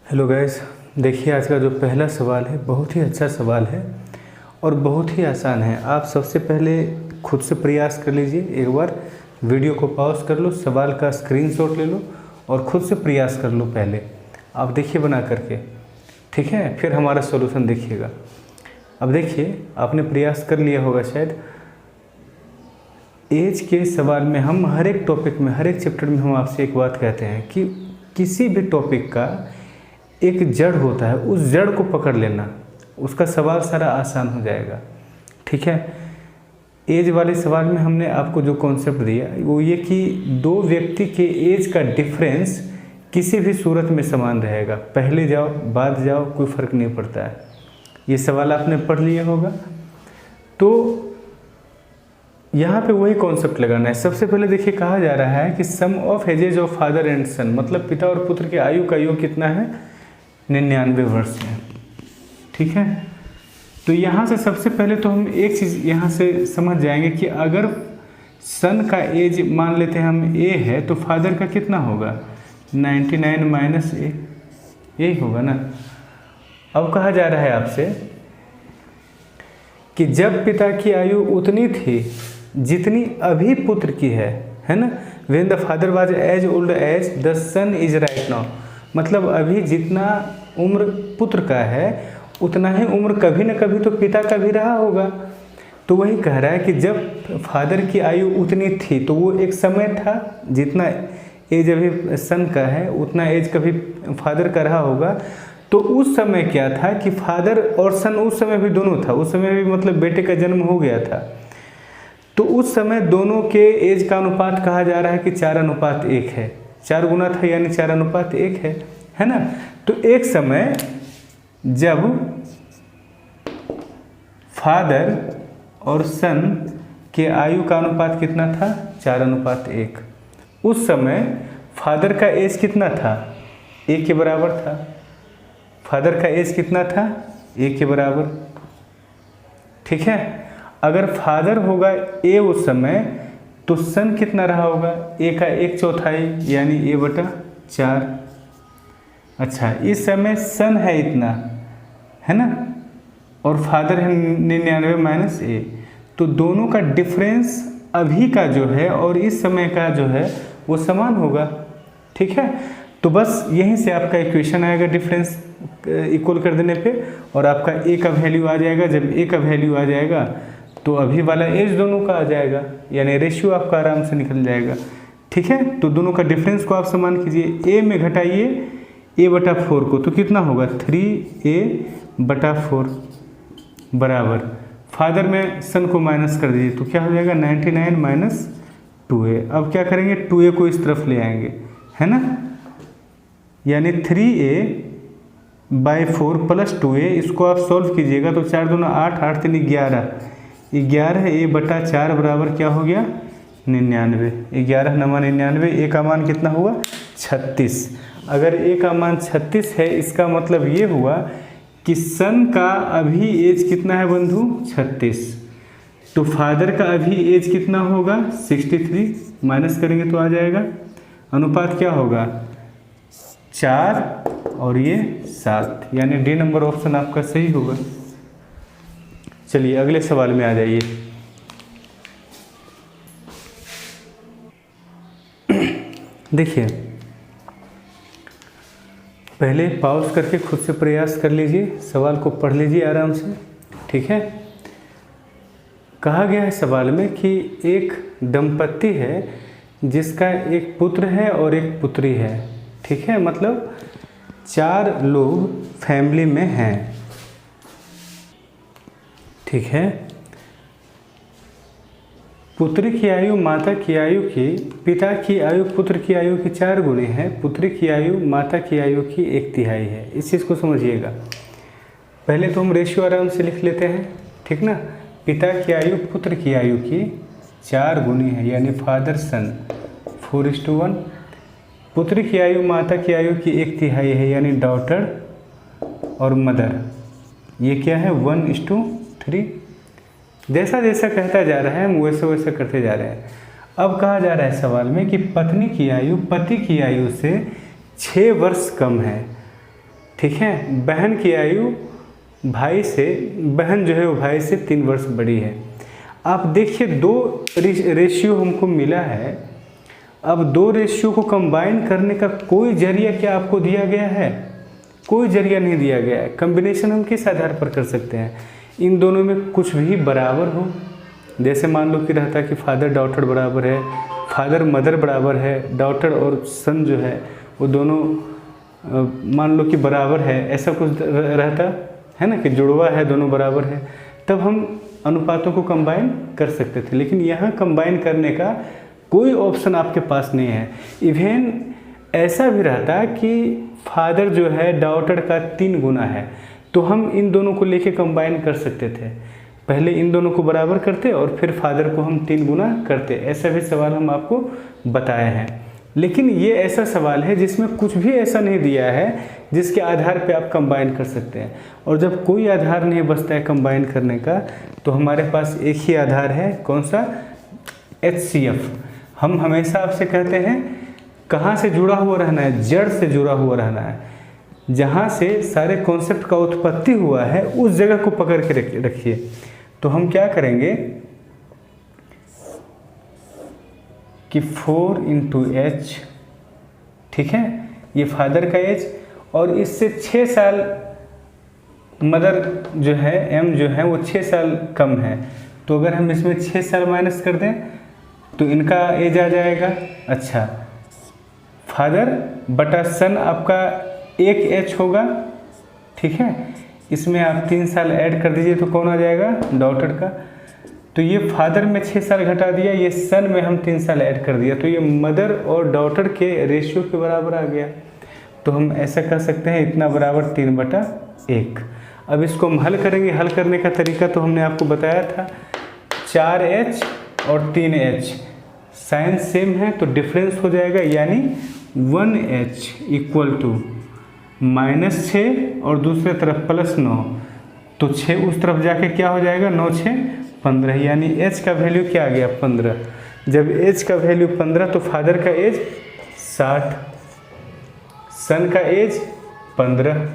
Hello guys, देखिए आज का जो पहला सवाल है बहुत ही अच्छा सवाल है और बहुत ही आसान है। आप सबसे पहले खुद से प्रयास कर लीजिए। एक बार वीडियो को पॉज कर लो, सवाल का स्क्रीनशॉट ले लो और खुद से प्रयास कर लो। पहले आप देखिए बना करके, ठीक है, फिर हमारा सॉल्यूशन देखिएगा। अब देखिए आपने प्रयास कर लिया होगा शायद। एज के सवाल में हम हर एक टॉपिक में, हर एक चैप्टर में हम आपसे एक बात कहते हैं कि किसी भी टॉपिक का एक जड़ होता है, उस जड़ को पकड़ लेना, उसका सवाल सारा आसान हो जाएगा। ठीक है, एज वाले सवाल में हमने आपको जो कॉन्सेप्ट दिया वो ये कि दो व्यक्ति के एज का डिफरेंस किसी भी सूरत में समान रहेगा। पहले जाओ बाद जाओ कोई फ़र्क नहीं पड़ता है। ये सवाल आपने पढ़ लिया होगा। तो यहाँ पे वही कॉन्सेप्ट लगाना है। सबसे पहले देखिए कहा जा रहा है कि sum of ages of father and son, मतलब पिता और पुत्र की आयु का योग कितना है, 99 वर्ष है। ठीक है, तो यहाँ से सबसे पहले तो हम एक चीज़ यहाँ से समझ जाएंगे कि अगर सन का एज मान लेते हैं हम ए है तो फादर का कितना होगा, 99 माइनस ए, यही होगा ना। अब कहा जा रहा है आपसे कि जब पिता की आयु उतनी थी जितनी अभी पुत्र की है ना। When the father was as old as the son is right now, मतलब अभी जितना उम्र पुत्र का है उतना ही उम्र कभी न कभी तो पिता का भी रहा होगा। तो वही कह रहा है कि जब फादर की आयु उतनी थी तो वो एक समय था, जितना एज अभी सन का है उतना एज कभी फादर का रहा होगा। तो उस समय क्या था कि फादर और सन उस समय भी दोनों था, उस समय भी मतलब बेटे का जन्म हो गया था। तो उस समय दोनों के एज का अनुपात कहा जा रहा है कि 4:1 है। 4 गुना था यानी 4:1 है ना। तो एक समय जब फादर और सन के आयु का अनुपात कितना था, 4:1। उस समय फादर का एज कितना था, 1 के बराबर था। फादर का एज कितना था, 1 के बराबर। ठीक है, अगर फादर होगा ए उस समय तो सन कितना रहा होगा, ए का 1/4 यानी a/4। अच्छा, इस समय सन है इतना, है ना, और फादर है 99 माइनस ए। तो दोनों का डिफरेंस अभी का जो है और इस समय का जो है वो समान होगा। ठीक है, तो बस यहीं से आपका इक्वेशन आएगा डिफरेंस इक्वल कर देने पे, और आपका ए का वैल्यू आ जाएगा। जब ए का वैल्यू आ जाएगा तो अभी वाला एज दोनों का आ जाएगा, यानी रेशियो आपका आराम से निकल जाएगा। ठीक है, तो दोनों का डिफरेंस को आप समान कीजिए। ए में घटाइए a/4 को, तो कितना होगा 3a/4 बराबर, फादर में सन को माइनस कर दीजिए तो क्या हो जाएगा 99 माइनस 2a। अब क्या करेंगे, 2a को इस तरफ ले आएंगे, है ना, यानी 3a/4 प्लस 2a। इसको आप सॉल्व कीजिएगा तो 4 दूना 8, 8 3 11, 11 a/4 बराबर क्या हो गया 99। 11 9 99, ए का मान कितना हुआ 36। अगर ए का मान 36 है इसका मतलब ये हुआ कि सन का अभी एज कितना है बंधु, 36। तो फादर का अभी एज कितना होगा 63, माइनस करेंगे तो आ जाएगा। अनुपात क्या होगा 4 और ये 7, यानी डी नंबर ऑप्शन आपका सही होगा। चलिए अगले सवाल में आ जाइए। देखिए पहले पॉज करके खुद से प्रयास कर लीजिए, सवाल को पढ़ लीजिए आराम से। ठीक है, कहा गया है सवाल में कि एक दंपत्ति है जिसका एक पुत्र है और एक पुत्री है। ठीक है, मतलब 4 लोग फैमिली में हैं। ठीक है, पुत्री की आयु माता की आयु की, पिता की आयु पुत्र की आयु की 4 गुनी है, पुत्री की आयु माता की आयु की 1/3 है। इस चीज़ को समझिएगा। पहले तो हम रेशियो आराम से लिख लेते हैं, ठीक ना। पिता की आयु पुत्र की आयु की 4 गुनी है, यानी फादर सन 4:1। पुत्री की आयु माता की आयु की 1/3 है, यानी डॉटर और मदर। ये क्या है 1:3। जैसा जैसा कहता जा रहा है हम वैसे वैसे करते जा रहे हैं। अब कहा जा रहा है सवाल में कि पत्नी की आयु पति की आयु से 6 वर्ष कम है। ठीक है। बहन की आयु भाई से, बहन जो है वो भाई से 3 वर्ष बड़ी है। आप देखिए 2 रेशियो हमको मिला है। अब 2 रेशियो को कंबाइन करने का कोई जरिया क्या आपको दिया गया है? कोई जरिया नहीं दिया गया है। कॉम्बिनेशन हम किस आधार पर कर सकते हैं? इन दोनों में कुछ भी बराबर हो, जैसे मान लो कि रहता है कि फादर डॉटर बराबर है, फादर मदर बराबर है, डॉटर और सन जो है वो दोनों मान लो कि बराबर है, ऐसा कुछ रहता है ना, कि जुड़वा है, दोनों बराबर है, तब हम अनुपातों को कंबाइन कर सकते थे। लेकिन यहाँ कंबाइन करने का कोई ऑप्शन आपके पास नहीं है। इवन ऐसा भी रहता कि फादर जो है डॉटर का 3 गुना है, तो हम इन दोनों को लेके कंबाइन कर सकते थे। पहले इन दोनों को बराबर करते और फिर फादर को हम 3 गुना करते। ऐसा भी सवाल हम आपको बताए हैं। लेकिन ये ऐसा सवाल है जिसमें कुछ भी ऐसा नहीं दिया है जिसके आधार पे आप कंबाइन कर सकते हैं। और जब कोई आधार नहीं बचता है कंबाइन करने का, तो हमारे पास एक ही आधार है, कौन सा? HCF। हम हमेशा आपसे कहते हैं कहाँ से जुड़ा हुआ रहना है? जड़ से जुड़ा हुआ रहना है। जहाँ से सारे कॉन्सेप्ट का उत्पत्ति हुआ है उस जगह को पकड़ के रखिए। तो हम क्या करेंगे कि 4 × H, ठीक है, ये फादर का एज, और इससे 6 साल मदर जो है M जो है वो 6 साल कम है। तो अगर हम इसमें 6 साल माइनस कर दें तो इनका एज आ जाएगा। अच्छा, फादर बटा सन आपका 1 H होगा, ठीक है। इसमें आप 3 साल ऐड कर दीजिए तो कौन आ जाएगा? डॉटर का। तो ये फादर में 6 साल घटा दिया, ये सन में हम 3 साल ऐड कर दिया, तो ये मदर और डॉटर के रेशियो के बराबर आ गया। तो हम ऐसा कर सकते हैं, इतना बराबर 3/1। अब इसको हम हल करेंगे। हल करने का तरीका तो हमने आपको बताया था, 4H और 3H साइन सेम है तो डिफरेंस हो जाएगा, यानी 1H = -6 और दूसरे तरफ +9, तो 6 उस तरफ जाके क्या हो जाएगा? 9 × 6 = 15, यानी H का वैल्यू क्या आ गया? 15। जब H का वैल्यू 15 तो फादर का एज 60, सन का एज 15,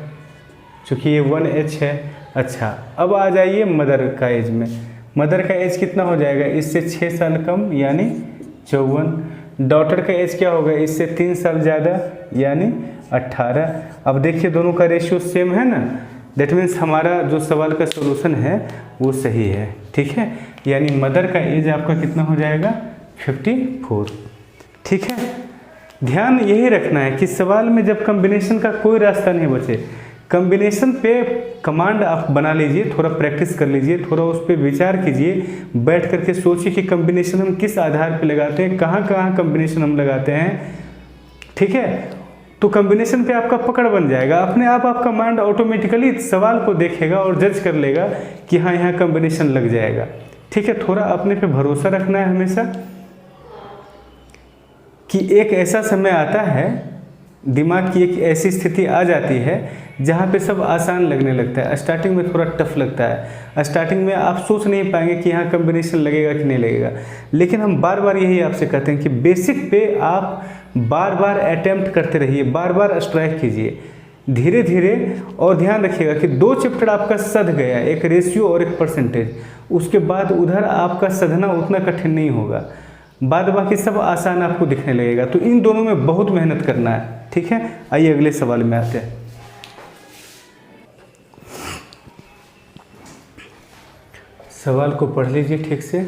चूँकि ये 1H है। अच्छा, अब आ जाइए मदर का एज में। मदर का एज कितना हो जाएगा? इससे 6 साल कम, यानी 54। डॉटर का एज क्या होगा? इससे 3 साल ज़्यादा, यानी 18। अब देखिए दोनों का रेशियो सेम है ना, दैट मीन्स हमारा जो सवाल का सॉल्यूशन है वो सही है, ठीक है। यानी मदर का एज आपका कितना हो जाएगा? 54, ठीक है। ध्यान यही रखना है कि सवाल में जब कॉम्बिनेशन का कोई रास्ता नहीं बचे, कॉम्बिनेशन पे कमांड आप बना लीजिए, थोड़ा प्रैक्टिस कर लीजिए, थोड़ा उस पर विचार कीजिए, बैठ करके सोचिए कि कॉम्बिनेशन हम किस आधार पे लगाते हैं, कहाँ कहाँ कॉम्बिनेशन हम लगाते हैं, ठीक है। तो कॉम्बिनेशन पे आपका पकड़ बन जाएगा, अपने आप आपका माइंड ऑटोमेटिकली सवाल को देखेगा और जज कर लेगा कि हाँ यहाँ कॉम्बिनेशन लग जाएगा, ठीक है। थोड़ा अपने पे भरोसा रखना है हमेशा कि एक ऐसा समय आता है, दिमाग की एक ऐसी स्थिति आ जाती है जहाँ पे सब आसान लगने लगता है। स्टार्टिंग में थोड़ा टफ लगता है, स्टार्टिंग में आप सोच नहीं पाएंगे कि यहाँ कॉम्बिनेशन लगेगा कि नहीं लगेगा, लेकिन हम बार बार यही आपसे कहते हैं कि बेसिक पे आप बार बार अटेम्प्ट करते रहिए, बार बार स्ट्राइक कीजिए धीरे धीरे। और ध्यान रखिएगा कि 2 चैप्टर आपका सध गया, एक रेशियो और एक परसेंटेज, उसके बाद उधर आपका सधना उतना कठिन नहीं होगा, बाद बाकी सब आसान आपको दिखने लगेगा। तो इन दोनों में बहुत मेहनत करना है, ठीक है। आइए अगले सवाल में आते हैं। सवाल को पढ़ लीजिए ठीक से,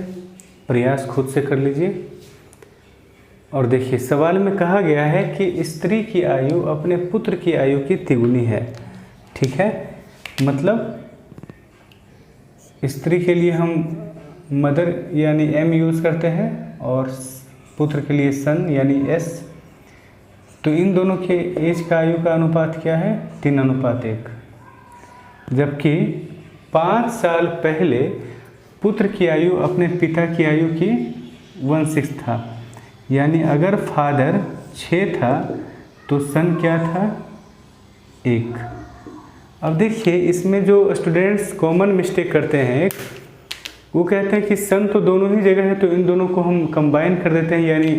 प्रयास खुद से कर लीजिए। और देखिए सवाल में कहा गया है कि स्त्री की आयु अपने पुत्र की आयु की तिगुनी है, ठीक है। मतलब स्त्री के लिए हम मदर यानी M यूज़ करते हैं और पुत्र के लिए सन यानी S। तो इन दोनों के एज का आयु का अनुपात क्या है? 3:1। जबकि 5 साल पहले पुत्र की आयु अपने पिता की आयु की 1/6 था, यानी अगर फादर 6 था तो सन क्या था? 1। अब देखिए इसमें जो स्टूडेंट्स कॉमन मिस्टेक करते हैं, वो कहते हैं कि सन तो दोनों ही जगह है तो इन दोनों को हम कंबाइन कर देते हैं, यानी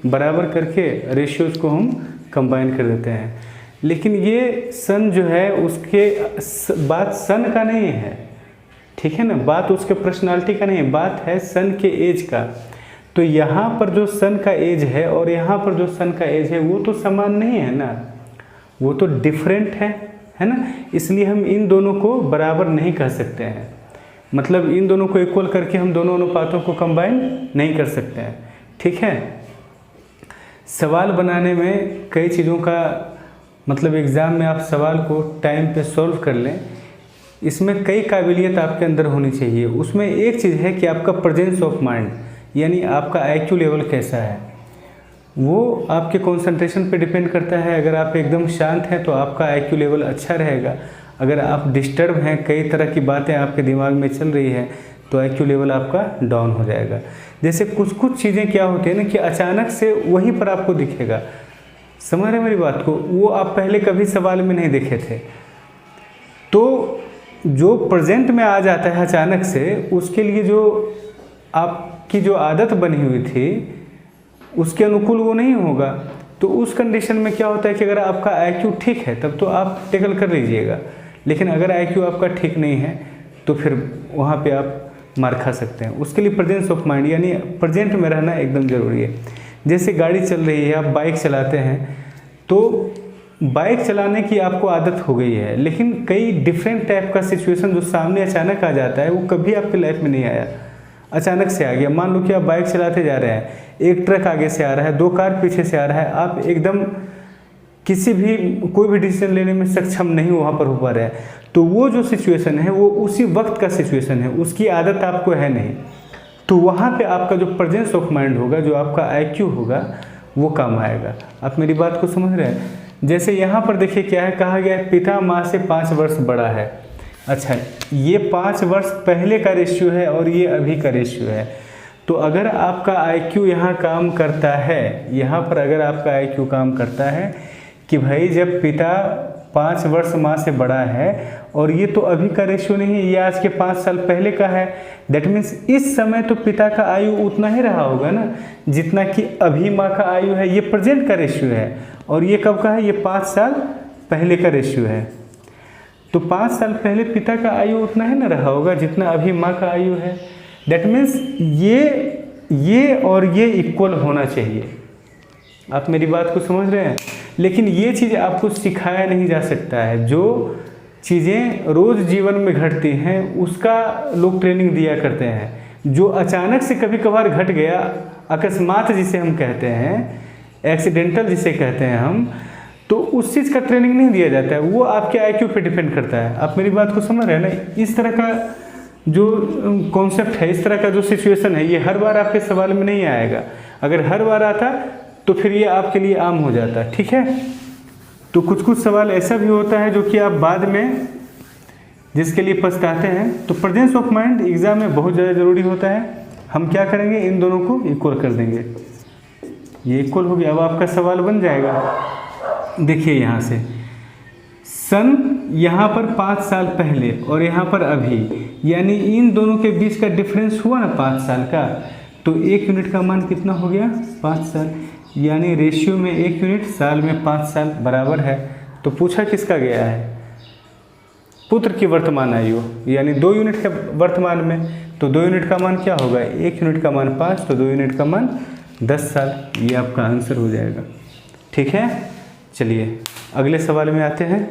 बराबर करके रेशियोज़ को हम कंबाइन कर देते हैं। लेकिन ये सन जो है उसके बात सन का नहीं है, ठीक है ना, बात उसके पर्सनालिटी का नहीं है, बात है सन के एज का। तो यहाँ पर जो सन का एज है और यहाँ पर जो सन का एज है वो तो समान नहीं है ना, वो तो डिफरेंट है ना। इसलिए हम इन दोनों को बराबर नहीं कह सकते हैं, मतलब इन दोनों को इक्वल करके हम दोनों अनुपातों को कंबाइन नहीं कर सकते हैं, ठीक है। सवाल बनाने में कई चीज़ों का मतलब एग्ज़ाम में आप सवाल को टाइम पे सॉल्व कर लें, इसमें कई काबिलियत आपके अंदर होनी चाहिए। उसमें एक चीज़ है कि आपका प्रेजेंस ऑफ माइंड, यानी आपका IQ लेवल कैसा है, वो आपके कंसंट्रेशन पे डिपेंड करता है। अगर आप एकदम शांत हैं तो आपका IQ लेवल अच्छा रहेगा। अगर आप डिस्टर्ब हैं, कई तरह की बातें आपके दिमाग में चल रही है, तो IQ लेवल आपका डाउन हो जाएगा। जैसे कुछ कुछ चीज़ें क्या होती है ना कि अचानक से वहीं पर आपको दिखेगा, समझ रहे हैं मेरी बात को, वो आप पहले कभी सवाल में नहीं देखे थे। तो जो प्रेजेंट में आ जाता है अचानक से, उसके लिए जो आपकी जो आदत बनी हुई थी उसके अनुकूल वो नहीं होगा। तो उस कंडीशन में क्या होता है कि अगर आपका IQ ठीक है तब तो आप टैकल कर लीजिएगा, लेकिन अगर IQ आपका ठीक नहीं है तो फिर वहाँ पे आप मार खा सकते हैं। उसके लिए प्रेजेंस ऑफ माइंड यानी प्रेजेंट में रहना एकदम ज़रूरी है। जैसे गाड़ी चल रही है, आप बाइक चलाते हैं, तो बाइक चलाने की आपको आदत हो गई है, लेकिन कई डिफरेंट टाइप का सिचुएशन जो सामने अचानक आ जाता है वो कभी आपकी लाइफ में नहीं आया, अचानक से आ गया। मान लो कि आप बाइक चलाते जा रहे हैं, एक ट्रक आगे से आ रहा है, 2 कार पीछे से आ रहा है, आप एकदम कोई भी डिसीजन लेने में सक्षम नहीं वहाँ पर हो पा रहे हैं। तो वो जो सिचुएशन है वो उसी वक्त का सिचुएशन है, उसकी आदत आपको है नहीं। तो वहाँ पे आपका जो प्रेजेंस ऑफ माइंड होगा, जो आपका IQ होगा, वो काम आएगा। आप मेरी बात को समझ रहे हैं। जैसे यहाँ पर देखिए क्या है, कहा गया है पिता माँ से 5 वर्ष बड़ा है। अच्छा, ये 5 वर्ष पहले का रेशियो है और ये अभी का रेशियो है। तो अगर आपका IQ यहाँ काम करता है, यहाँ पर अगर आपका IQ काम करता है कि भाई जब पिता 5 वर्ष माँ से बड़ा है, और ये तो अभी का रेशियो नहीं है, ये आज के 5 साल पहले का है, दैट मीन्स इस समय तो पिता का आयु उतना ही रहा होगा ना जितना कि अभी माँ का आयु है। ये प्रेजेंट का रेशियो है, और ये कब का है, ये 5 साल पहले का रेशियो है। तो 5 साल पहले पिता का आयु उतना ही ना रहा होगा जितना अभी माँ का आयु है। दैट मीन्स ये और ये इक्वल होना चाहिए। आप मेरी बात को समझ रहे हैं। लेकिन ये चीज़ आपको सिखाया नहीं जा सकता है। जो चीज़ें रोज़ जीवन में घटती हैं उसका लोग ट्रेनिंग दिया करते हैं। जो अचानक से कभी कभार घट गया, अकस्मात जिसे हम कहते हैं, एक्सीडेंटल जिसे कहते हैं हम, तो उस चीज़ का ट्रेनिंग नहीं दिया जाता है। वो आपके IQ पे डिपेंड करता है। आप मेरी बात को समझ रहे हैं ना। इस तरह का जो कॉन्सेप्ट है, इस तरह का जो सिचुएशन है, ये हर बार आपके सवाल में नहीं आएगा। अगर हर बार आता तो फिर ये आपके लिए आम हो जाता, ठीक है। तो कुछ कुछ सवाल ऐसा भी होता है जो कि आप बाद में जिसके लिए पछताते हैं। तो प्रेजेंस ऑफ माइंड एग्जाम में बहुत ज़्यादा ज़रूरी होता है। हम क्या करेंगे, इन दोनों को इक्वल कर देंगे। ये इक्वल हो गया। अब आपका सवाल बन जाएगा। देखिए यहाँ से सन यहाँ पर 5 साल पहले और यहाँ पर अभी, यानी इन दोनों के बीच का डिफरेंस हुआ ना 5 साल का। तो 1 यूनिट का मान कितना हो गया, 5 साल, यानी रेशियो में 1 यूनिट, साल में 5 साल बराबर है। तो पूछा किसका गया है, पुत्र की वर्तमान आयु, यानी 2 यूनिट के वर्तमान में। तो 2 यूनिट का मान क्या होगा, 1 यूनिट का मान 5, तो 2 यूनिट का मान 10 साल। ये आपका आंसर हो जाएगा, ठीक है। चलिए अगले सवाल में आते हैं।